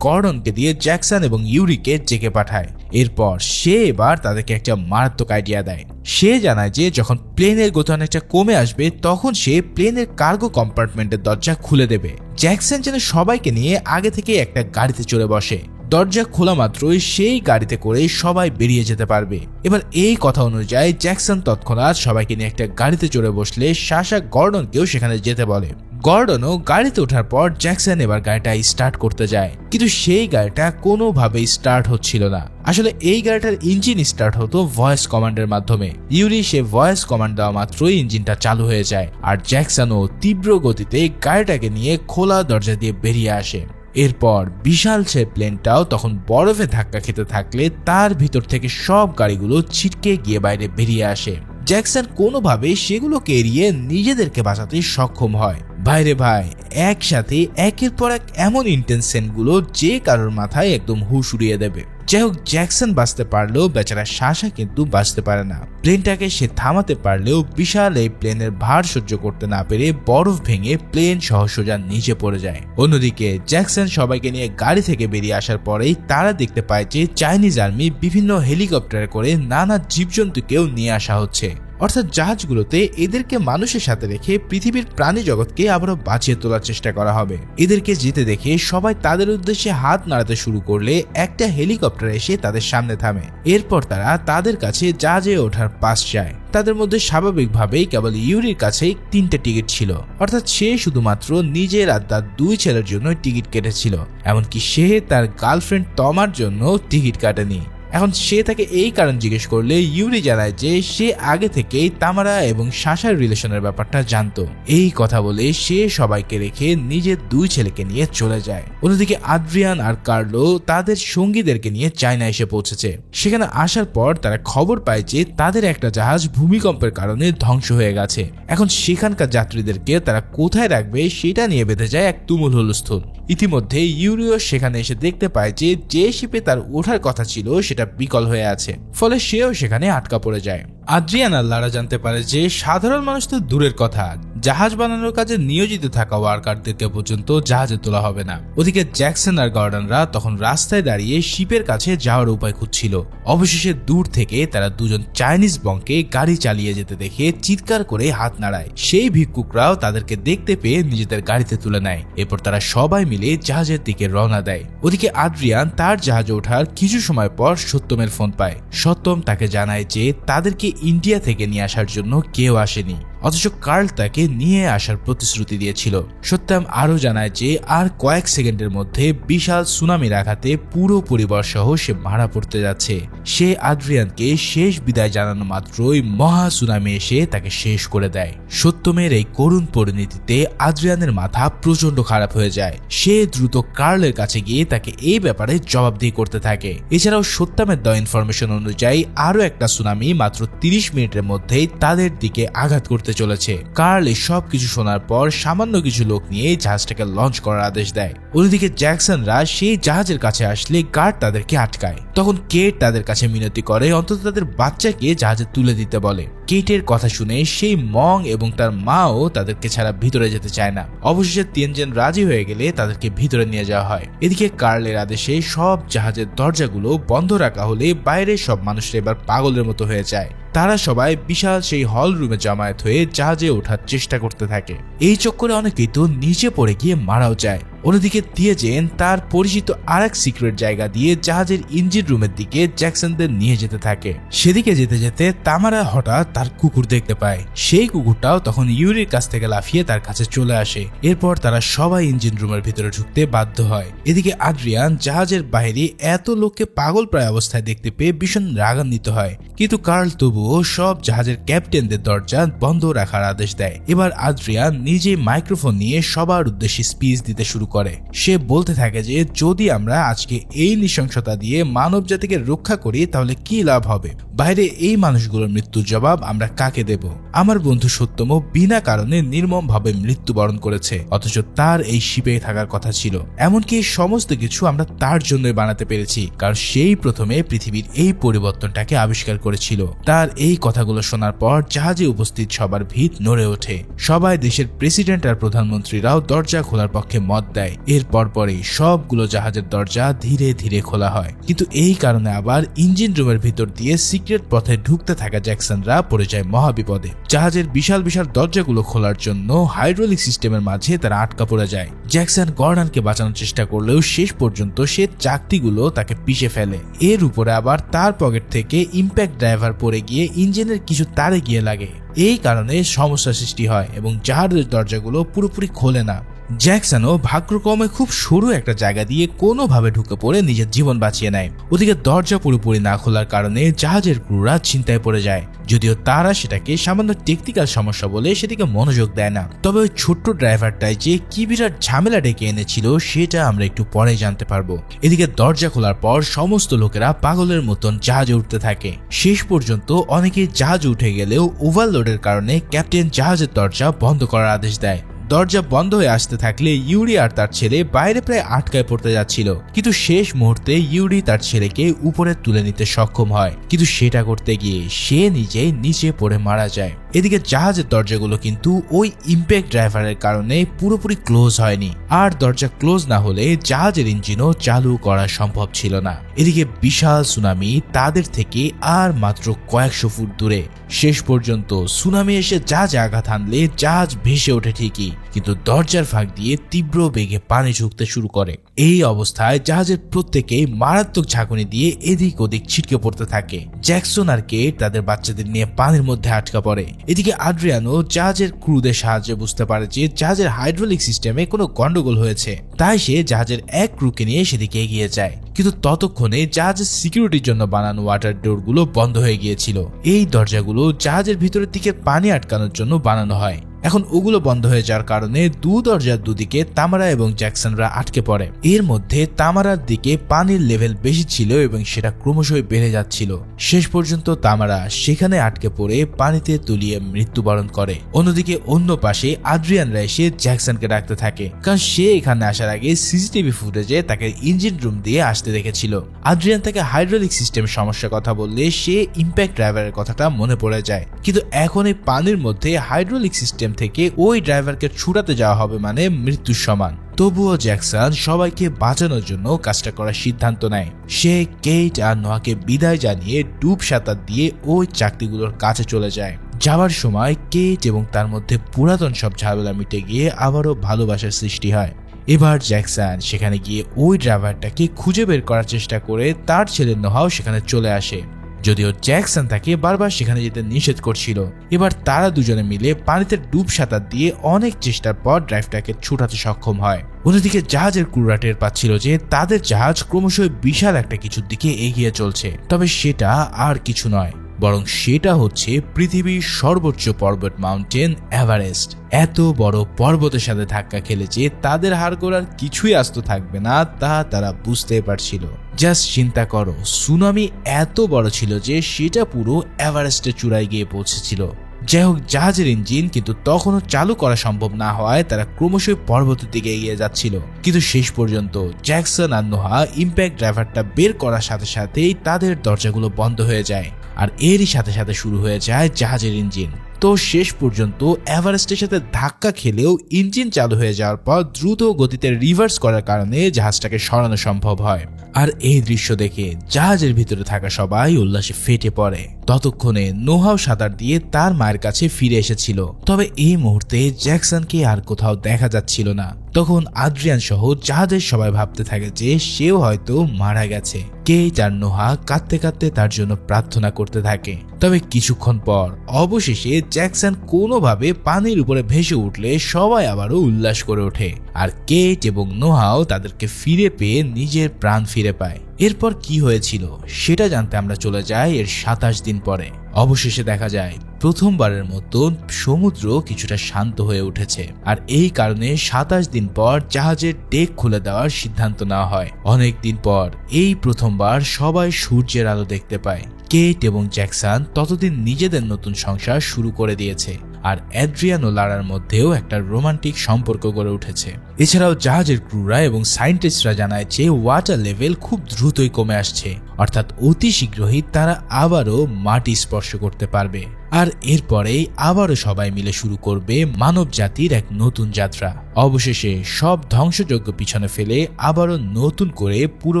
গর্ডনকে দিয়ে জ্যাকসন এবং ইউরিকে ডেকে পাঠায়। এরপর সে এবার তাদেরকে একটা মারাত্মক আইডিয়া দেয়। সে জানায় যে যখন প্লেনের গতি অনেকটা কমে আসবে তখন সে প্লেনের কার্গো কম্পার্টমেন্টের দরজা খুলে দেবে। জ্যাকসন যেন সবাইকে নিয়ে আগে থেকে একটা গাড়িতে চড়ে বসে। দরজা খোলা মাত্রই সেই গাড়িতে করে সবাই বেরিয়ে যেতে পারবে। এবার এই কথা অনুযায়ী জ্যাকসন তৎক্ষণাৎ সবাইকে নিয়ে একটা গাড়িতে চড়ে বসলে সাশা গর্ডনকেও সেখানে যেতে বলে। গর্ডনও গাড়িতে ওঠার পর জ্যাকসন এবার গাড়িটা স্টার্ট করতে যায়, কিন্তু সেই গাড়িটা কোনোভাবেই স্টার্ট হচ্ছিল না। আসলে এই গাড়িটার ইঞ্জিন স্টার্ট হতো ভয়েস কমান্ডের মাধ্যমে। ইউরি সে ভয়েস কমান্ড দেওয়া মাত্রই ইঞ্জিনটা চালু হয়ে যায়, আর জ্যাকসনও তীব্র গতিতে গাড়িটাকে নিয়ে খোলা দরজা দিয়ে বেরিয়ে আসে। এরপর বিশাল সে প্লেনটাও তখন বরফে ধাক্কা খেতে থাকলে তার ভিতর থেকে সব গাড়িগুলো ছিটকে গিয়ে বাইরে বেরিয়ে আসে। জ্যাকসন কোনোভাবে সেগুলোকে এড়িয়ে নিজেদেরকে বাঁচাতে সক্ষম হয়। ভাইরে ভাই, একসাথে একের পর এক এমন ইন্টেন্স সিনগুলো যে কারোর মাথায় একদম হুশ উড়িয়ে দেবে। যাই হোক, জ্যাকসন বাঁচতে পারলেও বেচারা সাশা কিন্তু বাঁচতে পারে না। প্লেনটাকে সে থামাতে পারলেও বিশাল এই প্লেনের ভার সহ্য করতে না পেরে বরফ ভেঙে প্লেন সহ সোজা নিচে পড়ে যায়। অন্যদিকে জ্যাকসন সবাইকে নিয়ে গাড়ি থেকে বেরিয়ে আসার পরেই তারা দেখতে পায় যে চাইনিজ আর্মি বিভিন্ন হেলিকপ্টারে করে নানা জীবজন্তুকেও নিয়ে আসা হচ্ছে, অর্থাৎ জাহাজগুলোতে এদেরকে মানুষের সাথে রেখে পৃথিবীর প্রাণী জগৎকে আবারও বাঁচিয়ে তোলার চেষ্টা করা হবে। এদেরকে যেতে দেখে সবাই তাদের উদ্দেশ্যে হাত নাড়াতে শুরু করলে একটা হেলিকপ্টার এসে তাদের সামনে থামে। এরপর তারা তাদের কাছে জাহাজে ওঠার পাস চায়। তাদের মধ্যে স্বাভাবিকভাবেই কেবল ইউরির কাছেই 3টে টিকিট ছিল, অর্থাৎ সে শুধুমাত্র নিজের আর তার 2 ছেলের জন্য টিকিট কেটেছিল, এমনকি সে তার গার্লফ্রেন্ড তমার জন্য টিকিট কাটেনি। এখন সে তাকে এই কারণ জিজ্ঞেস করলে ইউরি জানায় যে সে আগে থেকেই তামারা এবং সাশার রিলেশনের ব্যাপারটা জানতো। এই কথা বলে সে সবাইকে রেখে নিজের 2 ছেলেকে নিয়ে চলে যায়। অন্যদিকে আদ্রিয়ান আর কার্লো তাদের সঙ্গীদেরকে নিয়ে চায়না এসে পৌঁছেছে। সেখানে আসার পর তারা খবর পায় যে তাদের একটা জাহাজ ভূমিকম্পের কারণে ধ্বংস হয়ে গেছে। এখন সেখানকার যাত্রীদেরকে তারা কোথায় রাখবে সেটা নিয়ে বেঁধে যায় এক তুমুল হুলস্থুল। ইতিমধ্যে ইউরিও সেখানে এসে দেখতে পায় যে যে শিপে তার ওঠার কথা ছিল সেটা বিকল হয়ে আছে, ফলে সেও সেখানে আটকা পড়ে যায়। আদ্রিয়ান আর লারা জানতে পারে যে সাধারণ মানুষ তো দূরের কথা, জাহাজ বানানোর কাজে নিয়োজিত থাকা ওয়ার্কারদেরকে পর্যন্ত জাহাজে তোলা হবে না। ওদিকে জ্যাকসন আর গর্ডনরা তখন রাস্তায় দাঁড়িয়ে শিপের কাছে যাওয়ার উপায় খুঁজছিল। অবশেষে দূর থেকে তারা দুজন চাইনিজ বংকে গাড়ি চালিয়ে যেতে দেখে চিৎকার করে হাত নাড়ায়। সেই ভিক্ষুকরাও তাদেরকে দেখতে পেয়ে নিজেদের গাড়িতে তুলে নেয়। এরপর তারা সবাই মিলে জাহাজের দিকে রওনা দেয়। ওদিকে আদ্রিয়ান তার জাহাজে ওঠার কিছু সময় পর সত্যমের ফোন পায়। সত্যম তাকে জানায় যে তাদেরকে ইন্ডিয়া থেকে নিয়ে আসার জন্য কেউ আসেনি, অথচ কার্ল তাকে নিয়ে আসার প্রতিশ্রুতি দিয়েছিল। সত্যম আরো জানায় যে আর কয়েক সেকেন্ডের মধ্যে বিশাল সুনামির আঘাতে পুরো পরিবার সহ সে মারা পড়তে যাচ্ছে। সে আদ্রিয়ানকে শেষ বিদায় জানানো মাত্রই মহা সুনামি এসে তাকে শেষ করে দেয়। সত্যমের এই করুণ পরিণতিতে আদ্রিয়ানের মাথা প্রচন্ড খারাপ হয়ে যায়। সে দ্রুত কার্লের কাছে গিয়ে তাকে এই ব্যাপারে জবাবদিহি করতে থাকে। এছাড়াও সত্যমের দেওয়া ইনফরমেশন অনুযায়ী আরো একটা সুনামি মাত্র 30 মিনিটের মধ্যেই তাদের দিকে আঘাত করতে চলেছে। কার্ল এই সব কিছু শোনার পর সামান্য কিছু লোক নিয়ে জাহাজটাকে লঞ্চ করার আদেশ দেয়। অন্যদিকে জ্যাকসনরা সেই জাহাজের কাছে আসলে গার্ড তাদেরকে আটকায়। তখন কেট তাদের কাছে মিনতি করে অন্তত তাদের বাচ্চাকে জাহাজে তুলে দিতে বলে। কেটের কথা শুনে সেই মং এবং তার মাও তাদেরকে ছাড়া ভিতরে যেতে চায় না। অবশেষে 3 জন রাজি হয়ে গেলে তাদেরকে ভিতরে নিয়ে যাওয়া হয়। এদিকে কার্লের আদেশে সব জাহাজের দরজাগুলো বন্ধ রাখা হলে বাইরের সব মানুষরা এবার পাগলের মতো হয়ে যায়। তারা সবাই বিশাল সেই হল রুমে জমায়েত হয়ে জাহাজে ওঠার চেষ্টা করতে থাকে। এই চক্করে অনেকেই তো নিচে পড়ে গিয়ে মারাও যায়। অন্যদিকে দিয়েজেন তার পরিচিত আরেক সিক্রেট জায়গা দিয়ে জাহাজের ইঞ্জিন রুমের দিকে জ্যাকসনদের নিয়ে যেতে থাকে। সেদিকে যেতে যেতে তামারা হঠাৎ তার কুকুর দেখতে পায়। সেই কুকুরটাও তখন ইউরির কাছ থেকে লাফিয়ে তার কাছে চলে আসে। এরপর তারা সবাই ইঞ্জিন রুমের ভিতরে ঢুকতে বাধ্য হয়। এদিকে আদ্রিয়ান জাহাজের বাইরে এত লোককে পাগল প্রায় অবস্থায় দেখতে পেয়ে ভীষণ রাগান্বিত হয়, কিন্তু কার্ল তবুও সব জাহাজের ক্যাপ্টেনদের দরজা বন্ধ রাখার আদেশ দেয়। এবার আদ্রিয়ান নিজে মাইক্রোফোন নিয়ে সবার উদ্দেশ্যে স্পিচ দিতে শুরু করে। সে বলতে থাকে যে যদি আমরা আজকে এই নৃশংসতা দিয়ে মানব জাতিকে রক্ষা করি তাহলে কি লাভ হবে, বাইরে এই মানুষগুলোর মৃত্যুর জবাব আমরা কাকে দেব? আমার বন্ধু সত্যম বিনা কারণে নির্মম ভাবে মৃত্যুবরণ করেছে, অথচ তার এই শিপে থাকার কথা ছিল। এমনকি সমস্ত কিছু আমরা তার জন্যই বানাতে পেরেছি, কারণ সেই প্রথমে পৃথিবীর এই পরিবর্তনটাকে আবিষ্কার করেছিল। তার এই কথাগুলো শোনার পর জাহাজে উপস্থিত সবার ভিত নড়ে ওঠে। সবাই দেশের প্রেসিডেন্ট আর প্রধানমন্ত্রীরাও দরজা খোলার পক্ষে মত দেয়। এর পরপরই সবগুলো জাহাজের দরজা ধীরে ধীরে খোলা হয়। কিন্তু এই কারণে আবার ইঞ্জিন রুমের ভিতর দিয়ে সিক্রেট পথে ঢুকতে থাকা জ্যাকসনরা পড়ে যায় মহাবিপদে। জাহাজের বিশাল বিশাল দরজাগুলো খোলার জন্য হাইড্রোলিক সিস্টেমের মাঝে তারা আটকা পড়ে যায়। জ্যাকসন গর্ডনকে বাঁচানোর চেষ্টা করলেও শেষ পর্যন্ত সে চাকতিগুলো তাকে পিষে ফেলে। এর উপরে আবার তার পকেট থেকে ইম্প্যাক্ট ড্রাইভার পড়ে গিয়ে ইঞ্জিনের কিছু তারে গিয়ে লাগে। এই কারণে সমস্যা সৃষ্টি হয় এবং জাহাজের দরজাগুলো পুরোপুরি খোলে না। জ্যাকসনও ভাগ্যক্রমে খুব সরু একটা জায়গা দিয়ে কোনোভাবে ঢুকে পড়ে নিজের জীবন বাঁচিয়ে নেয়। ওদিকে দরজা পুরোপুরি না খোলার কারণে জাহাজের ক্রুরা চিন্তায় পড়ে যায়, যদিও তারা সেটাকে সামান্য টেকনিক্যাল সমস্যা বলে সেদিকে মনোযোগ দেয় না। তবে ওই ছোট্ট ড্রাইভারটাই যে কি বিরাট ঝামেলা ডেকে এনেছিল সেটা আমরা একটু পরে জানতে পারবো। এদিকে দরজা খোলার পর সমস্ত লোকেরা পাগলের মতন জাহাজে উঠতে থাকে। শেষ পর্যন্ত অনেকেই জাহাজ উঠে গেলেও ওভারলোডের কারণে ক্যাপ্টেন জাহাজের দরজা বন্ধ করার আদেশ দেয়। দরজা বন্ধ হয়ে আসতে থাকলে ইউরি আর তার ছেলে বাইরে প্রায় আটকায় পড়তে যাচ্ছিল, কিন্তু শেষ মুহূর্তে ইউরি তার ছেলেকে উপরে তুলে নিতে সক্ষম হয়, কিন্তু সেটা করতে গিয়ে সে নিজেই নিচে পড়ে মারা যায়। এদিকে জাহাজের দরজাগুলো কিন্তু ওই ইম্প্যাক্ট ড্রাইভারের কারণে পুরোপুরি ক্লোজ হয়নি, আর দরজা ক্লোজ না হলে জাহাজের ইঞ্জিনও চালু করা সম্ভব ছিল না। এদিকে বিশাল সুনামি তাদের থেকে আর মাত্র কয়েকশো ফুট দূরে। শেষ পর্যন্ত সুনামি এসে জাহাজে আঘাত হানলে জাহাজ ভেসে ওঠে ঠিকই, কিন্তু দরজার ফাঁক দিয়ে তীব্র বেগে পানি ঝুঁকতে শুরু করে। এই অবস্থায় জাহাজের প্রত্যেকেই মারাত্মক ঝাঁকুনি দিয়ে এদিক ওদিক ছিটকে পড়তে থাকে। জ্যাকসন আর কেট তাদের বাচ্চাদের নিয়ে পানির মধ্যে আটকা পড়ে। এদিকে আদ্রিয়ানো জাহাজের ক্রুদের সাহায্যে বুঝতে পারে যে জাহাজের হাইড্রোলিক সিস্টেমে কোনো গন্ডগোল হয়েছে, তাই সে জাহাজের এক ক্রুকে নিয়ে সেদিকে এগিয়ে যায়। কিন্তু ততক্ষণে জাহাজের সিকিউরিটির জন্য বানানো ওয়াটার ডোরগুলো বন্ধ হয়ে গিয়েছিল। এই দরজাগুলো জাহাজের ভিতরের দিকে পানি আটকানোর জন্য বানানো হয়। এখন ওগুলো বন্ধ হয়ে যাওয়ার কারণে দরজার দুদিকে তামারা এবং জ্যাকসনরা আটকে পড়ে। এর মধ্যে তামারার দিকে পানির লেভেল বেশি ছিল এবং সেটা ক্রমশই বেড়ে যাচ্ছিল। শেষ পর্যন্ত তামারা সেখানে আটকে পড়ে পানিতে তলিয়ে মৃত্যুবরণ করে। অন্যদিকে অন্য পাশে আদ্রিয়ানরা এসে জ্যাকসনকে ডাকতে থাকে, কারণ সে এখানে আসার আগে সিসিটিভি ফুটেজে তাকে ইঞ্জিন রুম দিয়ে আসতে দেখেছিল। আদ্রিয়ান তাকে হাইড্রোলিক সিস্টেম সমস্যার কথা বললে সে ইম্প্যাক্ট ড্রাইভারের কথাটা মনে পড়ে যায়। কিন্তু এখন এই পানির মধ্যে হাইড্রোলিক সিস্টেম থেকে ওই ড্রাইভারকে ছুটাতে যাওয়া হবে মানে মৃত্যুর সমান। তবুও জ্যাকসন সবাইকে বাঁচানোর জন্য কাজটা করার সিদ্ধান্ত নেয়। সে কেট আর নোয়াকে বিদায় জানিয়ে ডুব সাঁতার দিয়ে ওই চাকতিগুলোর কাছে চলে যায়। যাওয়ার সময় কেট এবং তার মধ্যে পুরাতন সব ঝামেলা মিটে গিয়ে আবারও ভালোবাসার সৃষ্টি হয়। এবার জ্যাকসন সেখানে গিয়ে ওই ড্রাইভারটাকে খুঁজে বের করার চেষ্টা করে তার ছেলে নোহাও সেখানে চলে আসে, যদিও জ্যাকসন তাকে বারবার সেখানে যেতে নিষেধ করছিল। এবার তারা দুজনে মিলে পানিতে ডুব সাঁতার দিয়ে অনেক চেষ্টার পর ড্রাইভটাকে ছুটাতে সক্ষম হয়। অন্যদিকে জাহাজের ক্রুরা টের পাচ্ছিল যে তাদের জাহাজ ক্রমশই বিশাল একটা কিছুর দিকে এগিয়ে চলছে, তবে সেটা আর কিছু নয়, বরং সেটা হচ্ছে পৃথিবীর সর্বোচ্চ পর্বত মাউন্টেন এভারেস্ট। এত বড় পর্বতের সাথে ধাক্কা খেলে যে তাদের হাড় গোড়ার কিছুই আস্ত থাকবে না তা তারা বুঝতে পারছিল। জাস্ট চিন্তা করো, সুনামি এত বড় ছিল যে সেটা পুরো এভারেস্টের চূড়ায় গিয়ে পৌঁছেছিল। যাই হোক, জাহাজের ইঞ্জিন কিন্তু তখনও চালু করা সম্ভব না হওয়ায় তারা ক্রমশই পর্বতের দিকে এগিয়ে যাচ্ছিল। কিন্তু শেষ পর্যন্ত জ্যাকসন আর নোহা ইম্প্যাক্ট ড্রাইভারটা বের করার সাথে সাথেই তাদের দরজাগুলো বন্ধ হয়ে যায়, আর এরই সাথে সাথে শুরু হয়ে যায় জাহাজের ইঞ্জিন। তো শেষ পর্যন্ত এভারেস্টের সাথে ধাক্কা খেলেও ইঞ্জিন চালু হয়ে যাওয়ার পর দ্রুত গতিতে রিভার্স করার কারণে জাহাজটাকে সরানো সম্ভব হয়। আর এই দৃশ্য দেখে জাহাজের ভিতরে থাকা সবাই উল্লাসে ফেটে পড়ে। ততক্ষণে নোহাও সাঁতার দিয়ে তার মায়ের কাছে ফিরে এসেছিল, তবে এই মুহূর্তে জ্যাকসনকে আর কোথাও দেখা যাচ্ছিল না। তখন আদ্রিয়ান সহ জাহাজের সবাই ভাবতে থাকে যে সেও হয়তো মারা গেছে। কেট আর নোহা কাঁদতে কাঁদতে তার জন্য প্রার্থনা করতে থাকে। তবে কিছুক্ষণ পর অবশেষে জ্যাকসন কোনোভাবে পানির উপরে ভেসে উঠলে সবাই আবারও উল্লাস করে ওঠে, আর কেট এবং নোহাও তাদেরকে ফিরে পেয়ে নিজের প্রাণ ফিরে পায়। এরপর কি হয়েছিল সেটা জানতে আমরা চলে যাই এর 27 দিন পরে। অবশেষে দেখা যায় প্রথমবারের মতো সমুদ্র কিছুটা শান্ত হয়ে উঠেছে, আর এই কারণে 27 দিন পর জাহাজের ডেক খুলে দেওয়ার সিদ্ধান্ত নেওয়া হয়। অনেক দিন পর এই প্রথমবার সবাই সূর্যের আলো দেখতে পায়। কেট এবং জ্যাকসন ততদিন নিজেদের নতুন সংসার শুরু করে দিয়েছে, আর অ্যাড্রিয়ান ও লারার মধ্যেও একটা রোমান্টিক সম্পর্ক গড়ে উঠেছে। এছাড়াও জাহাজের ক্রুরা এবং সায়েন্টিস্টরা জানায় যে ওয়াটার লেভেল খুব দ্রুতই কমে আসছে, অর্থাৎ অতি শীঘ্রই তারা আবারও মাটি স্পর্শ করতে পারবে। আর এরপরেই আবারও সবাই মিলে শুরু করবে মানব জাতির এক নতুন যাত্রা। অবশেষে সব ধ্বংসযজ্ঞ পিছনে ফেলে আবারও নতুন করে পুরো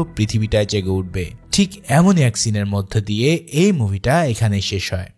পৃথিবীটায় জেগে উঠবে। ঠিক এমনই এক সিনের মধ্যে দিয়ে এই মুভিটা এখানেই শেষ হয়।